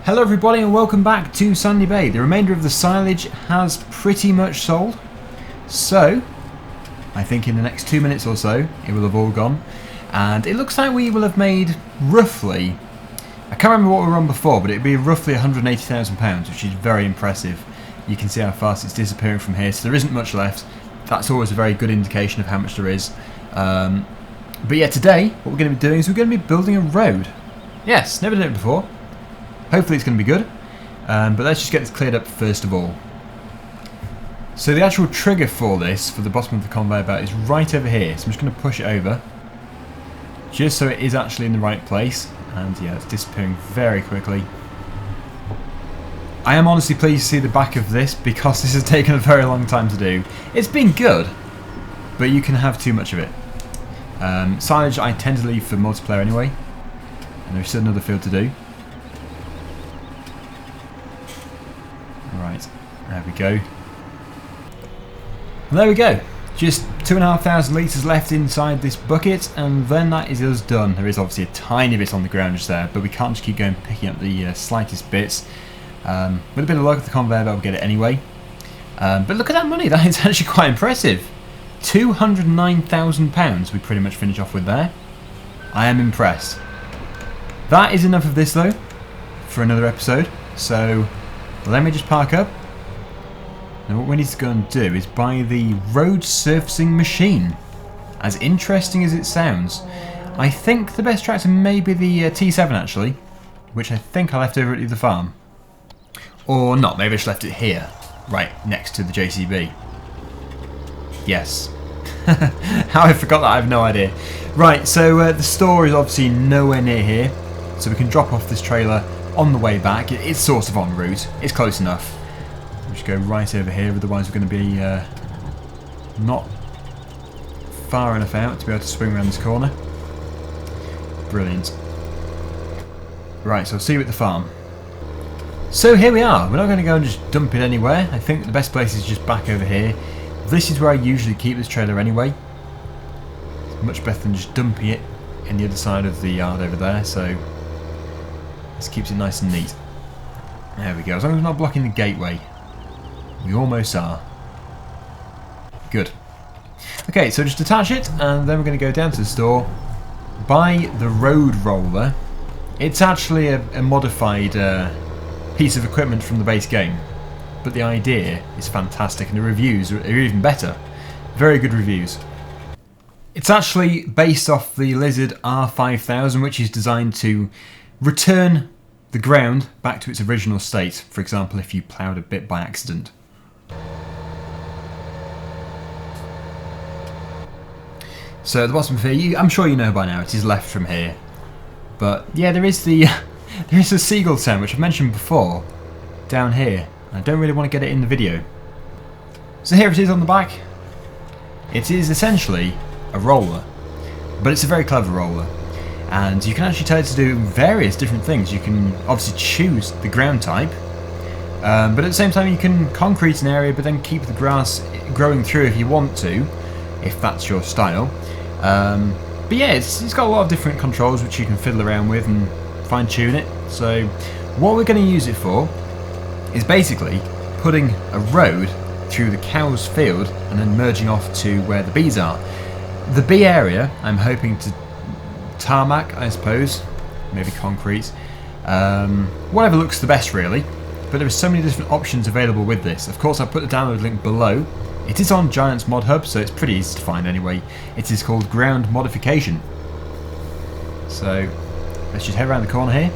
Hello everybody and welcome back to Sandy Bay. The remainder of the silage has pretty much sold. So, I think in the next 2 minutes or so, it will have all gone. And it looks like we will have made roughly, I can't remember what we were on before, but it would be roughly £180,000, which is very impressive. You can see how fast it's disappearing from here, so there isn't much left. That's always a very good indication of how much there is. But yeah, today, what we're going to be doing is we're going to be building a road. Yes, never done it before. Hopefully it's going to be good, but let's just get this cleared up first of all. So the actual trigger for this, for the bottom of the conveyor belt, is right over here. So I'm just going to push it over, just so it is actually in the right place. And yeah, it's disappearing very quickly. I am honestly pleased to see the back of this, because this has taken a very long time to do. It's been good, but you can have too much of it. Silage I tend to leave for multiplayer anyway, and there's still another field to do. Right, there we go. And there we go. Just 2,500 litres left inside this bucket, and then that is us done. There is obviously a tiny bit on the ground just there, but we can't just keep going picking up the slightest bits. With a bit of luck, the conveyor belt will get it anyway. But look at that money. That is actually quite impressive. £209,000 we pretty much finish off with there. I am impressed. That is enough of this though for another episode. So let me just park up. Now what we need to go and do is buy the road surfacing machine. As interesting as it sounds, I think the best tractor may be the T7 actually, which I think I left over at the farm. Or not, maybe I just left it here, right next to the JCB. Yes. How I forgot that, I have no idea. Right, so the store is obviously nowhere near here, so we can drop off this trailer on the way back. It's sort of en route, it's close enough. We'll just go right over here, otherwise we're going to be not far enough out to be able to swing around this corner. Brilliant. Right, so I'll see you at the farm. So here we are. We're not going to go and just dump it anywhere. I think the best place is just back over here. This is where I usually keep this trailer anyway. It's much better than just dumping it in the other side of the yard over there, so this keeps it nice and neat. There we go. As long as we're not blocking the gateway. We almost are. Good. Okay, so just attach it, and then we're going to go down to the store, buy the road roller. It's actually a modified piece of equipment from the base game, but the idea is fantastic, and the reviews are even better. Very good reviews. It's actually based off the Lizard R5000, which is designed to return the ground back to its original state. For example, if you ploughed a bit by accident. So at the bottom of here, I'm sure you know by now, it is left from here. But yeah, there is the there is a seagull sound, which I've mentioned before, down here. I don't really want to get it in the video. So here it is on the back. It is essentially a roller, but it's a very clever roller. And you can actually tell it to do various different things. You can obviously choose the ground type, but at the same time you can concrete an area but then keep the grass growing through if you want to, if that's your style. But yeah, it's got a lot of different controls which you can fiddle around with and fine tune it. So what we're going to use it for is basically putting a road through the cow's field and then merging off to where the bees are. The bee area I'm hoping to tarmac, I suppose, maybe concrete, whatever looks the best really, but there are so many different options available with this. Of course, I'll put the download link below. It is on Giant's Mod Hub, so it's pretty easy to find anyway. It is called Ground Modification. So let's just head around the corner here.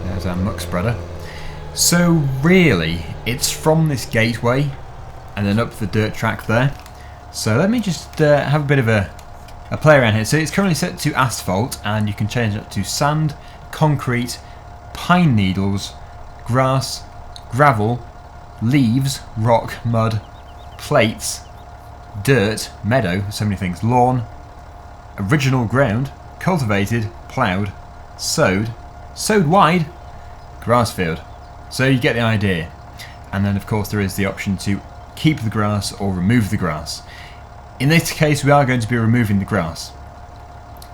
There's our muck spreader. So really, it's from this gateway and then up the dirt track there. So let me just have a bit of a play around here. So it's currently set to asphalt, and you can change it to sand, concrete, pine needles, grass, gravel, leaves, rock, mud, plates, dirt, meadow, so many things, lawn, original ground, cultivated, ploughed, sowed wide, grass field. So you get the idea. And then of course there is the option to keep the grass or remove the grass. In this case we are going to be removing the grass.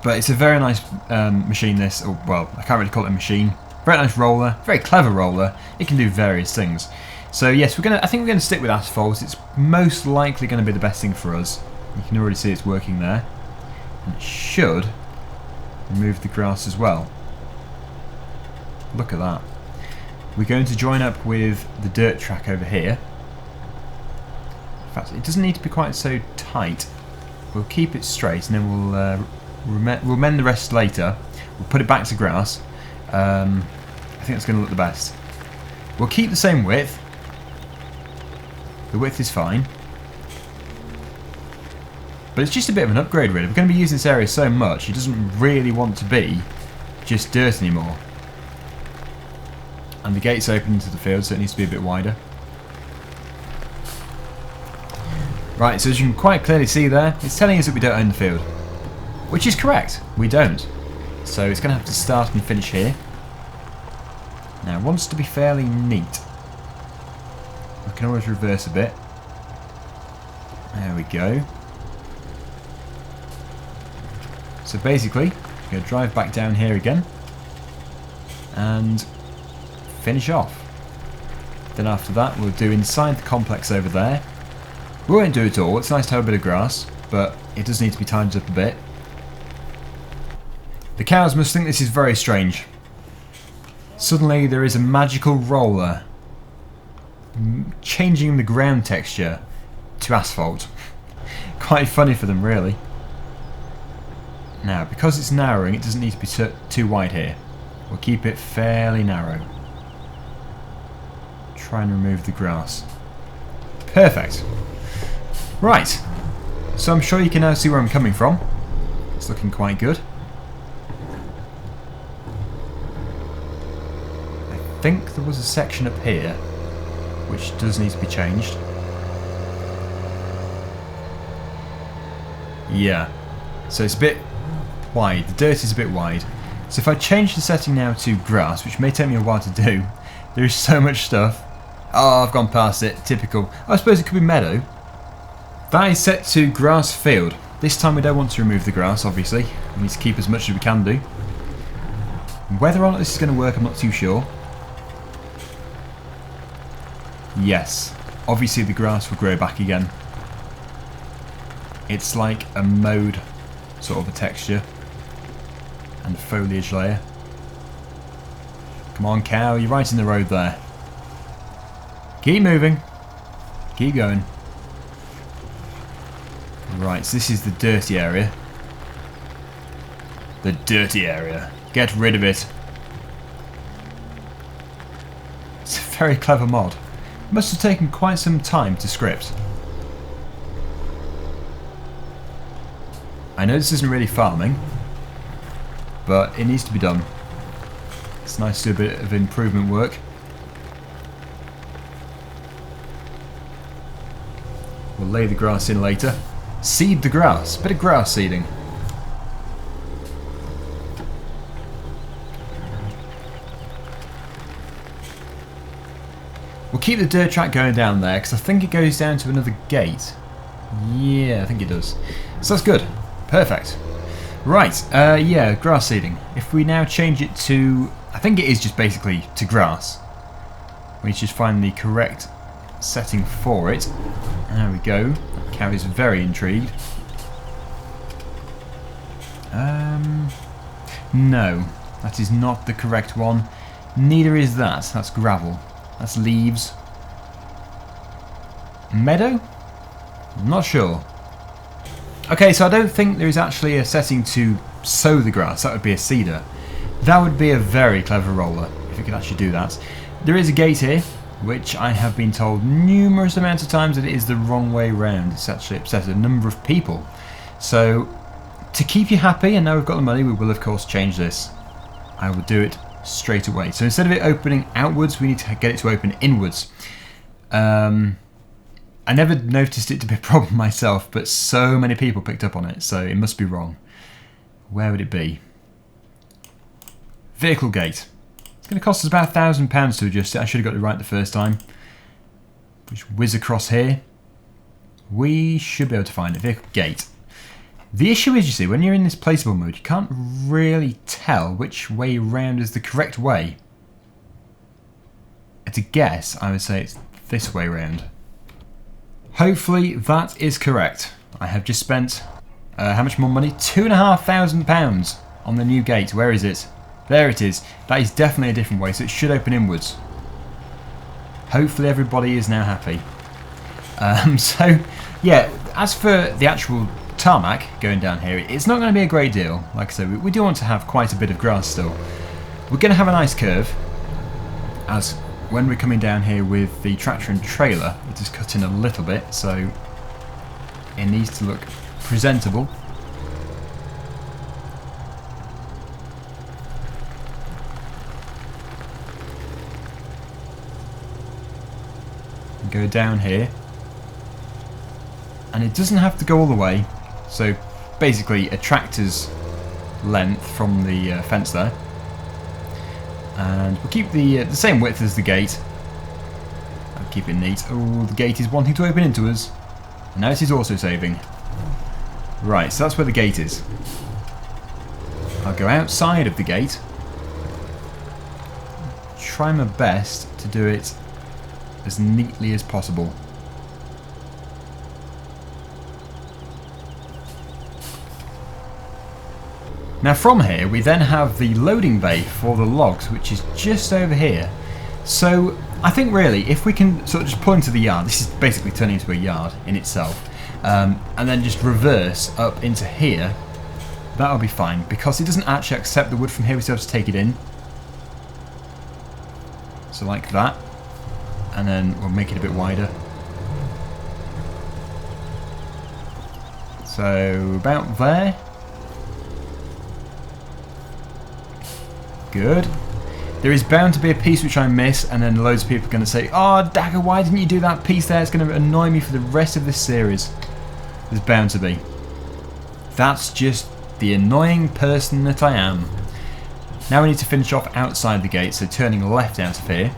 But it's a very nice machine, this. Or, well, I can't really call it a machine. Very nice roller, very clever roller. It can do various things. So yes, I think we're gonna stick with asphalt. It's most likely going to be the best thing for us. You can already see it's working there. And it should remove the grass as well. Look at that. We're going to join up with the dirt track over here. In fact, it doesn't need to be quite so tight. We'll keep it straight and then we'll mend the rest later. We'll put it back to grass. I think that's going to look the best. We'll keep the same width. The width is fine. But it's just a bit of an upgrade really. We're going to be using this area so much, it doesn't really want to be just dirt anymore. And the gate's open into the field, so it needs to be a bit wider. Right, so as you can quite clearly see there, it's telling us that we don't own the field. Which is correct, we don't. So it's going to have to start and finish here. Now it wants to be fairly neat. I can always reverse a bit. There we go. So basically, I'm going to drive back down here again. And finish off. Then after that we'll do inside the complex over there. We won't do it all, it's nice to have a bit of grass, but it does need to be timed up a bit. The cows must think this is very strange. Suddenly there is a magical roller changing the ground texture to asphalt. Quite funny for them really. Now because it's narrowing, it doesn't need to be too wide here. We'll keep it fairly narrow. Try and remove the grass. Perfect. Right. So I'm sure you can now see where I'm coming from. It's looking quite good. I think there was a section up here which does need to be changed. Yeah. So it's a bit wide. The dirt is a bit wide. So if I change the setting now to grass, which may take me a while to do, there is so much stuff. Oh, I've gone past it. Typical. I suppose it could be meadow. That is set to grass field. This time we don't want to remove the grass, obviously. We need to keep as much as we can do. Whether or not this is going to work, I'm not too sure. Yes. Obviously the grass will grow back again. It's like a mode sort of a texture. And foliage layer. Come on, cow. You're right in the road there. Keep moving. Keep going. Right, so this is the dirty area. The dirty area. Get rid of it. It's a very clever mod. It must have taken quite some time to script. I know this isn't really farming, but it needs to be done. It's nice to do a bit of improvement work. We'll lay the grass in later. Seed the grass. Bit of grass seeding. We'll keep the dirt track going down there because I think it goes down to another gate. Yeah, I think it does. So that's good. Perfect. Right, yeah, grass seeding. If we now change it to... I think it is just basically to grass. We need to just find the correct setting for it. There we go. That cow is very intrigued. No, that is not the correct one. Neither is that. That's gravel. That's leaves. Meadow? I'm not sure. Okay, so I don't think there is actually a setting to sow the grass. That would be a seeder. That would be a very clever roller if it could actually do that. There is a gate here, which I have been told numerous amounts of times that it is the wrong way round. It's actually upset a number of people. So, to keep you happy, and now we've got the money, we will of course change this. I will do it straight away. So instead of it opening outwards, we need to get it to open inwards. I never noticed it to be a problem myself, but so many people picked up on it, so it must be wrong. Where would it be? Vehicle gate. It's going to cost us about £1,000 to adjust it. I should have got it right the first time. Just whiz across here. We should be able to find it. Vehicle gate. The issue is, you see, when you're in this placeable mode, you can't really tell which way round is the correct way. To guess, I would say it's this way round. Hopefully that is correct. I have just spent, how much more money? £2,500 on the new gate. Where is it? There it is. That is definitely a different way, so it should open inwards. Hopefully everybody is now happy. So, yeah, as for the actual tarmac going down here, it's not going to be a great deal. Like I said, we do want to have quite a bit of grass still. We're going to have a nice curve, as when we're coming down here with the tractor and trailer, it is cut in a little bit, so it needs to look presentable. Go down here, and it doesn't have to go all the way, so basically a tractor's length from the fence there, and we'll keep the same width as the gate. I'll keep it neat. Oh, the gate is wanting to open into us, and now it is also saving. Right, so that's where the gate is. I'll go outside of the gate, try my best to do it as neatly as possible. Now from here we then have the loading bay for the logs, which is just over here. So I think really if we can sort of just pull into the yard, this is basically turning into a yard in itself, and then just reverse up into here, that'll be fine, because it doesn't actually accept the wood from here. We still have to take it in. So like that. And then we'll make it a bit wider. So about there. Good. There is bound to be a piece which I miss, and then loads of people are going to say, "Oh, Dagger, why didn't you do that piece there? It's going to annoy me for the rest of this series." There's bound to be. That's just the annoying person that I am. Now we need to finish off outside the gate, so turning left out of here.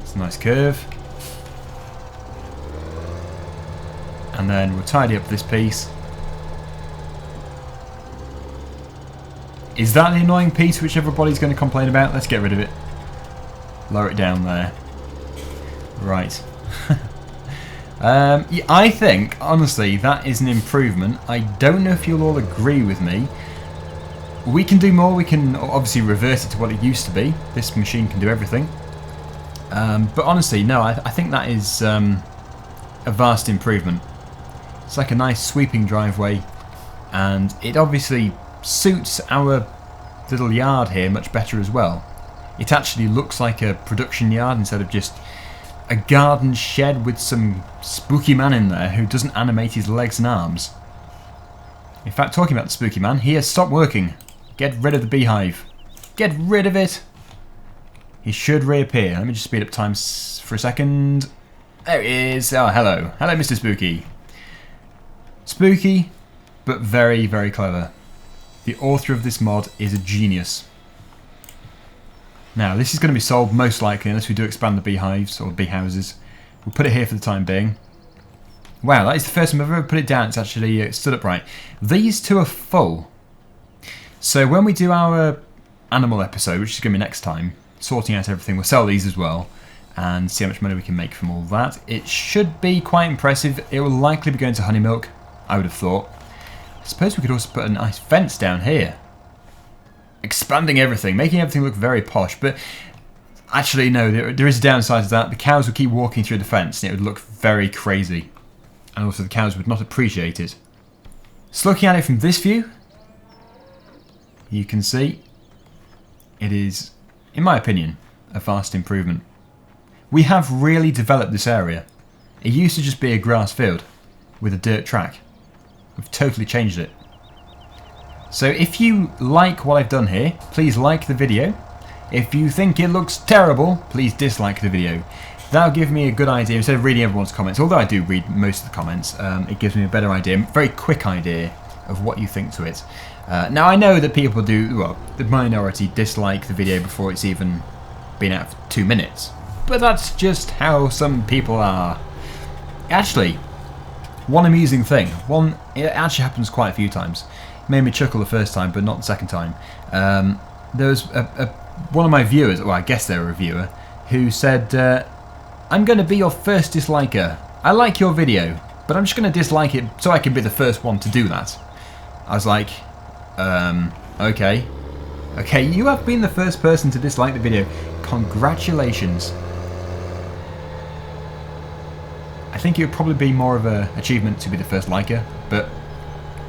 It's a nice curve. And then we'll tidy up this piece. Is that the annoying piece which everybody's going to complain about? Let's get rid of it. Lower it down there. Right. Yeah, I think, honestly, that is an improvement. I don't know if you'll all agree with me. We can do more. We can obviously reverse it to what it used to be. This machine can do everything. But honestly, no, I think that is a vast improvement. It's like a nice sweeping driveway, and it obviously suits our little yard here much better as well. It actually looks like a production yard instead of just a garden shed with some spooky man in there who doesn't animate his legs and arms. In fact, talking about the spooky man, he has stopped working. Get rid of the beehive. Get rid of it! He should reappear. Let me just speed up time for a second. There he is. Oh, hello. Hello, Mr. Spooky. Spooky, but very, very clever. The author of this mod is a genius. Now, this is going to be solved most likely unless we do expand the beehives or bee houses. We'll put it here for the time being. Wow, that is the first time I've ever put it down. It's actually stood upright. These two are full. So when we do our animal episode, which is going to be next time, sorting out everything, we'll sell these as well and see how much money we can make from all that. It should be quite impressive. It will likely be going to honey milk, I would have thought. I suppose we could also put a nice fence down here. Expanding everything, making everything look very posh, but actually no, there is a downside to that. The cows would keep walking through the fence and it would look very crazy. And also the cows would not appreciate it. So looking at it from this view, you can see it is, in my opinion, a vast improvement. We have really developed this area. It used to just be a grass field with a dirt track. We've totally changed it. So if you like what I've done here, please like the video. If you think it looks terrible, please dislike the video. That'll give me a good idea, instead of reading everyone's comments, although I do read most of the comments, it gives me a better idea, a very quick idea of what you think to it. Now I know that people do, well, the minority dislike the video before it's even been out for 2 minutes. But that's just how some people are. Actually, one amusing thing. It actually happens quite a few times. It made me chuckle the first time, but not the second time. There was one of my viewers, well, I guess they were a viewer, who said, I'm going to be your first disliker. I like your video, but I'm just going to dislike it so I can be the first one to do that. I was like, okay. Okay, you have been the first person to dislike the video. Congratulations. I think it would probably be more of an achievement to be the first liker, but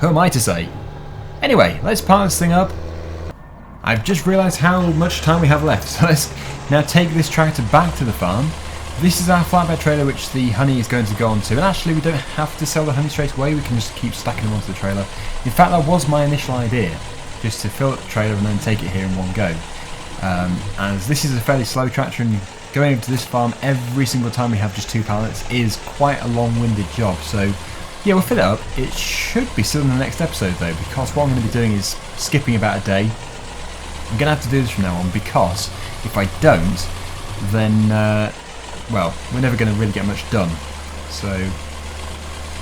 who am I to say? Anyway, let's part this thing up. I've just realised how much time we have left, so let's now take this tractor back to the farm. This is our flatbed trailer which the honey is going to go onto, and actually we don't have to sell the honey straight away, we can just keep stacking them onto the trailer. In fact, that was my initial idea, just to fill up the trailer and then take it here in one go. As this is a fairly slow tractor, and going over to this farm every single time we have just 2 pallets is quite a long-winded job, so yeah, we'll fill it up. It should be still in the next episode though, because what I'm going to be doing is skipping about a day. I'm going to have to do this from now on, because if I don't, then, well, we're never going to really get much done. So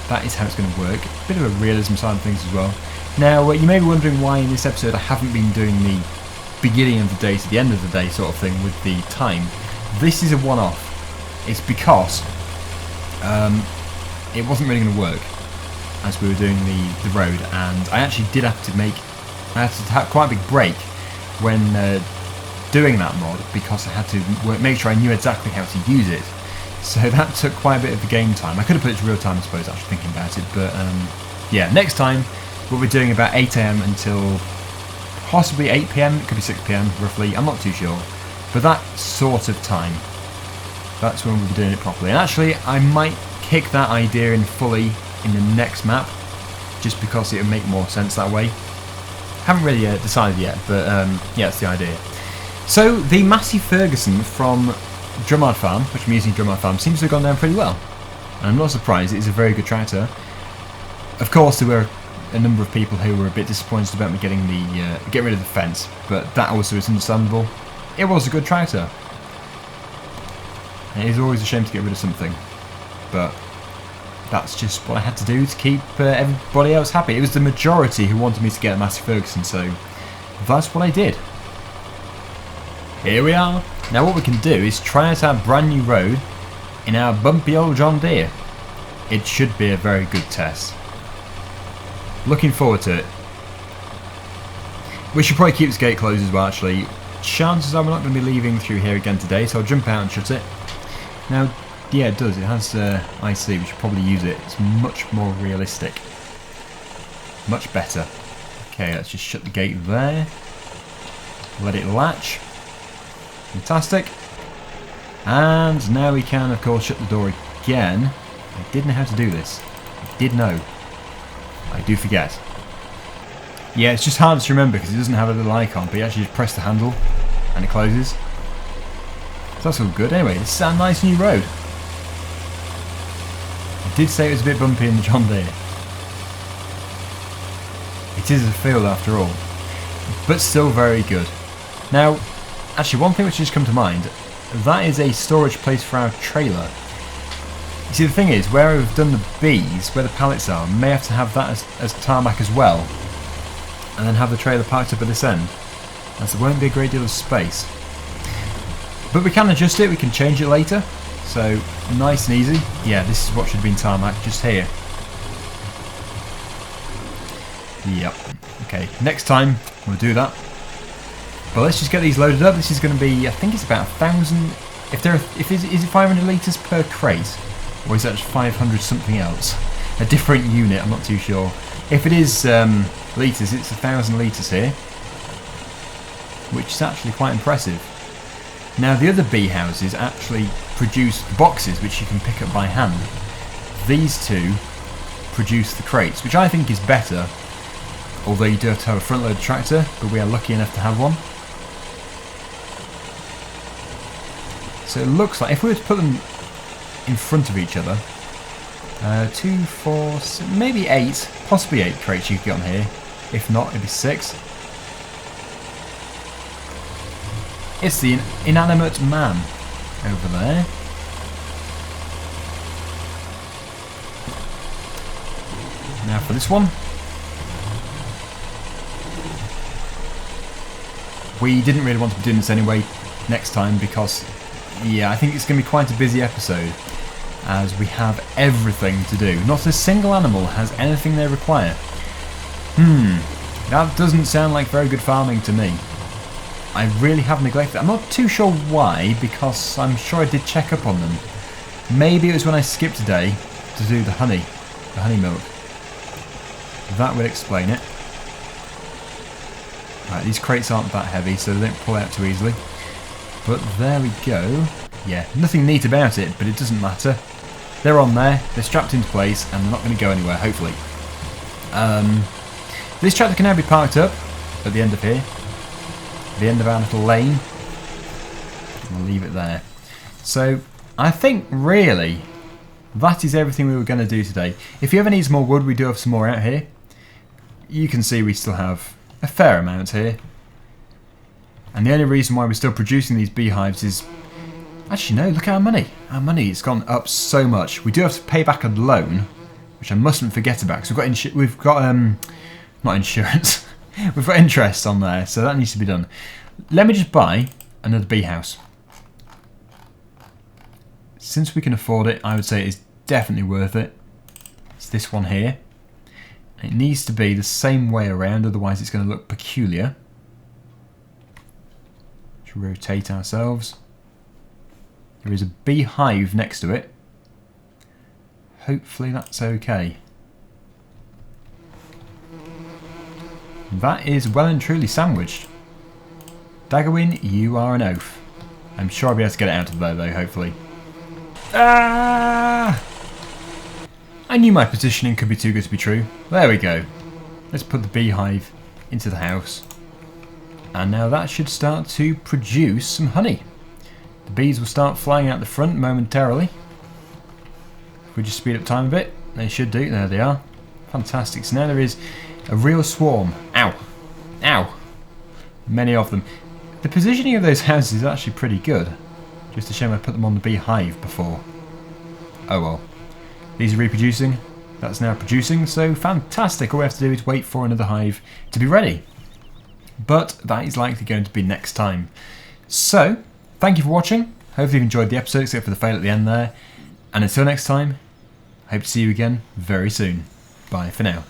that is how it's going to work. A bit of a realism side of things as well. Now, you may be wondering why in this episode I haven't been doing the beginning of the day to the end of the day sort of thing with the time. This is a one-off. It's because it wasn't really going to work as we were doing the road, and I actually did have to have quite a big break when doing that mod, because I had to make sure I knew exactly how to use it. So that took quite a bit of the game time. I could have put it to real time, I suppose, actually thinking about it, but yeah, next time we'll be doing about 8 AM until possibly 8 PM, it could be 6 PM roughly, I'm not too sure, but that sort of time, that's when we'll be doing it properly. And actually I might kick that idea in fully in the next map, just because it would make more sense that way. Haven't really decided yet, but yeah, that's the idea. So the Massey Ferguson from Drummond Farm, which I'm using Drummond Farm, seems to have gone down pretty well. And I'm not surprised, it is a very good tractor. Of course there were a number of people who were a bit disappointed about me getting get rid of the fence, but that also is understandable. It was a good tractor. It is always a shame to get rid of something, but that's just what I had to do to keep everybody else happy. It was the majority who wanted me to get a Massey Ferguson, so that's what I did. Here we are. Now what we can do is try out our brand new road in our bumpy old John Deere. It should be a very good test. Looking forward to it. We should probably keep this gate closed as well, actually. Chances are we're not going to be leaving through here again today, so I'll jump out and shut it. Now, yeah, it does. It has IC. We should probably use it. It's much more realistic. Much better. Okay, let's just shut the gate there. Let it latch. Fantastic. And now we can, of course, shut the door again. I did know how to do this. I did know. I do forget. Yeah, it's just hard to remember because it doesn't have a little icon, but you actually just press the handle and it closes. So that's all good. Anyway, this is our nice new road. I did say it was a bit bumpy in the John Deere. It is a field after all, but still very good. Now, actually one thing which has just come to mind, that is a storage place for our trailer. You see, the thing is, where we've done the B's, where the pallets are, we may have to have that as tarmac as well, and then have the trailer parked up at this end, as there won't be a great deal of space. But we can adjust it, we can change it later, so nice and easy. Yeah, this is what should have been tarmac, just here. Yep. Okay, next time we'll do that. But let's just get these loaded up. This is going to be, I think it's about 1,000. Is it 500 litres per crate, or is that just 500 something else? A different unit, I'm not too sure. If it is litres, it's 1,000 litres here, which is actually quite impressive. Now the other bee houses actually produce the boxes which you can pick up by hand. These two produce the crates, which I think is better, although you do have to have a front load tractor, but we are lucky enough to have one. So it looks like if we were to put them in front of each other, 2, 4, 6, maybe 8, possibly 8 crates you could get on here. If not, it'd be 6. It's the inanimate man over there. Now for this one. We didn't really want to be doing this anyway next time because, yeah, I think it's going to be quite a busy episode as we have everything to do. Not a single animal has anything they require. That doesn't sound like very good farming to me. I really have neglected. I'm not too sure why, because I'm sure I did check up on them. Maybe it was when I skipped a day to do the honey milk. That would explain it. Right, these crates aren't that heavy, so they don't pull out too easily. But there we go. Yeah, nothing neat about it, but it doesn't matter. They're on there, they're strapped into place, and they're not going to go anywhere, hopefully. This tractor can now be parked up at the end of here. The end of our little lane. We'll leave it there. So, I think, really, that is everything we were going to do today. If you ever need some more wood, we do have some more out here. You can see we still have a fair amount here. And the only reason why we're still producing these beehives is... Actually, no, look at our money. Our money has gone up so much. We do have to pay back a loan, which I mustn't forget about, because we've got not insurance. We've got interest on there, so that needs to be done. Let me just buy another bee house. Since we can afford it, I would say it's definitely worth it. It's this one here. It needs to be the same way around, otherwise it's going to look peculiar. Let's rotate ourselves. There is a beehive next to it. Hopefully that's okay. That is well and truly sandwiched. Daggerwin, you are an oaf. I'm sure I'll be able to get it out of there though, hopefully. Ah! I knew my positioning could be too good to be true. There we go. Let's put the beehive into the house. And now that should start to produce some honey. The bees will start flying out the front momentarily. If we just speed up time a bit, they should do. There they are. Fantastic. So now there is a real swarm. Ow. Ow. Many of them. The positioning of those houses is actually pretty good. Just a shame I put them on the beehive before. Oh well. These are reproducing. That's now producing, so fantastic. All we have to do is wait for another hive to be ready. But that is likely going to be next time. So, thank you for watching. Hopefully you've enjoyed the episode, except for the fail at the end there. And until next time, I hope to see you again very soon. Bye for now.